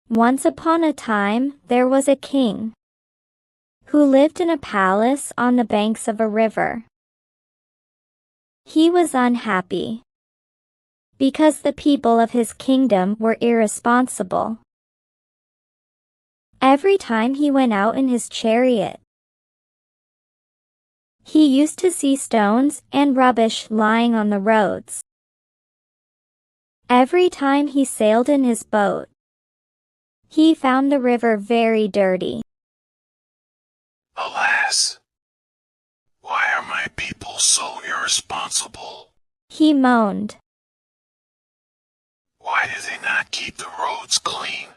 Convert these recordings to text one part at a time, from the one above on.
Once upon a time, there was a king who lived in a palace on the banks of a river. He was unhappy because the people of his kingdom were irresponsible. Every time he went out in his chariot, he used to see stones and rubbish lying on the roads. Every time he sailed in his boat, he found the river very dirty. Alas, why are my people so irresponsible? He moaned. Why do they not keep the roads clean?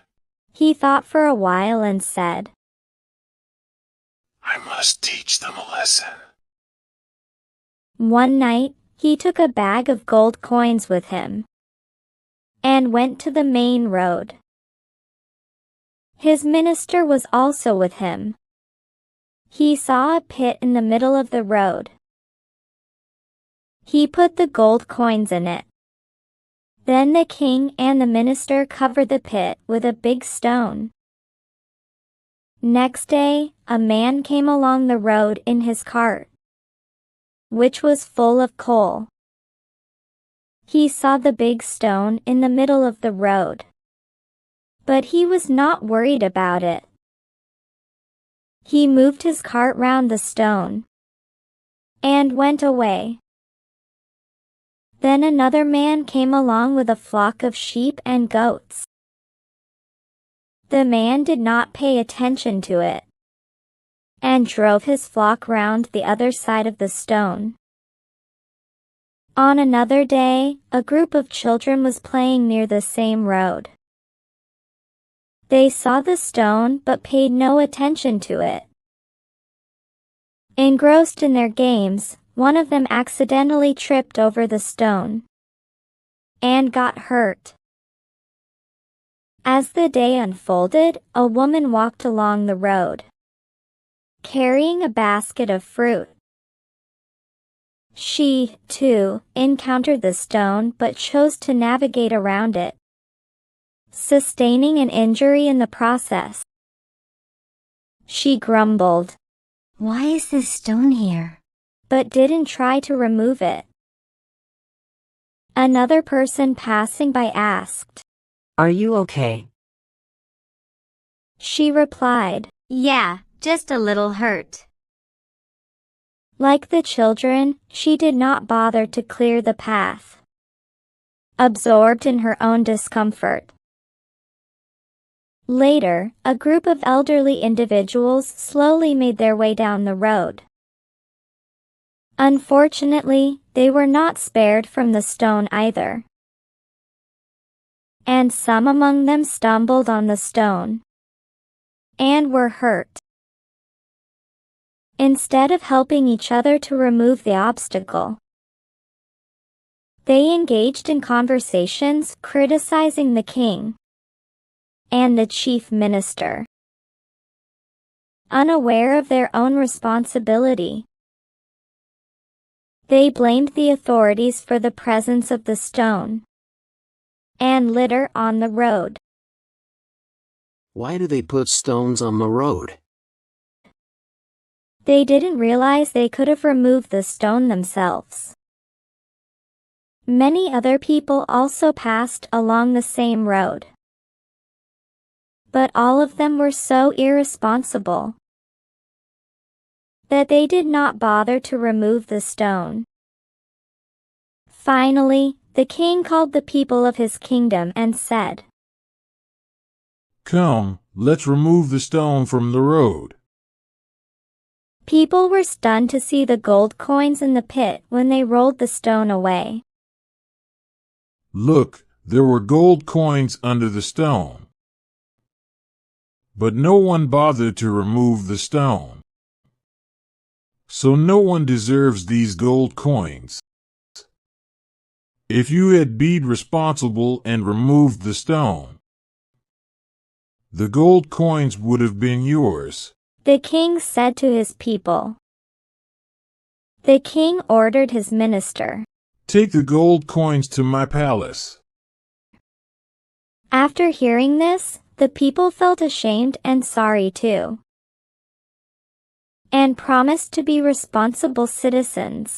He thought for a while and said, I must teach them a lesson. One night, he took a bag of gold coins with him and went to the main road. His minister was also with him. He saw a pit in the middle of the road. He put the gold coins in it. Then the king and the minister covered the pit with a big stone. Next day, a man came along the road in his cart, which was full of coal. He saw the big stone in the middle of the road, but he was not worried about it. He moved his cart round the stone and went away. Then another man came along with a flock of sheep and goats. The man did not pay attention to it and drove his flock round the other side of the stone. On another day, a group of children was playing near the same road. They saw the stone but paid no attention to it. Engrossed in their games, one of them accidentally tripped over the stone and got hurt. As the day unfolded, a woman walked along the road, carrying a basket of fruit. She, too, encountered the stone but chose to navigate around it, sustaining an injury in the process. She grumbled, Why is this stone here? But didn't try to remove it. Another person passing by asked, Are you okay? She replied, Yeah, just a little hurt. Like the children, she did not bother to clear the path, absorbed in her own discomfort. Later, a group of elderly individuals slowly made their way down the road. Unfortunately, they were not spared from the stone either, and some among them stumbled on the stone and were hurt. Instead of helping each other to remove the obstacle, they engaged in conversations criticizing the king and the chief minister. Unaware of their own responsibility, they blamed the authorities for the presence of the stone and litter on the road. Why do they put stones on the road? They didn't realize they could have removed the stone themselves. Many other people also passed along the same road, but all of them were so irresponsible that they did not bother to remove the stone. Finally, the king called the people of his kingdom and said, Come, let's remove the stone from the road. People were stunned to see the gold coins in the pit when they rolled the stone away. Look, there were gold coins under the stone. But no one bothered to remove the stone. So no one deserves these gold coins. If you had been responsible and removed the stone, the gold coins would have been yours. The king said to his people. The king ordered his minister, Take the gold coins to my palace. After hearing this, The people felt ashamed and sorry too, and promised to be responsible citizens.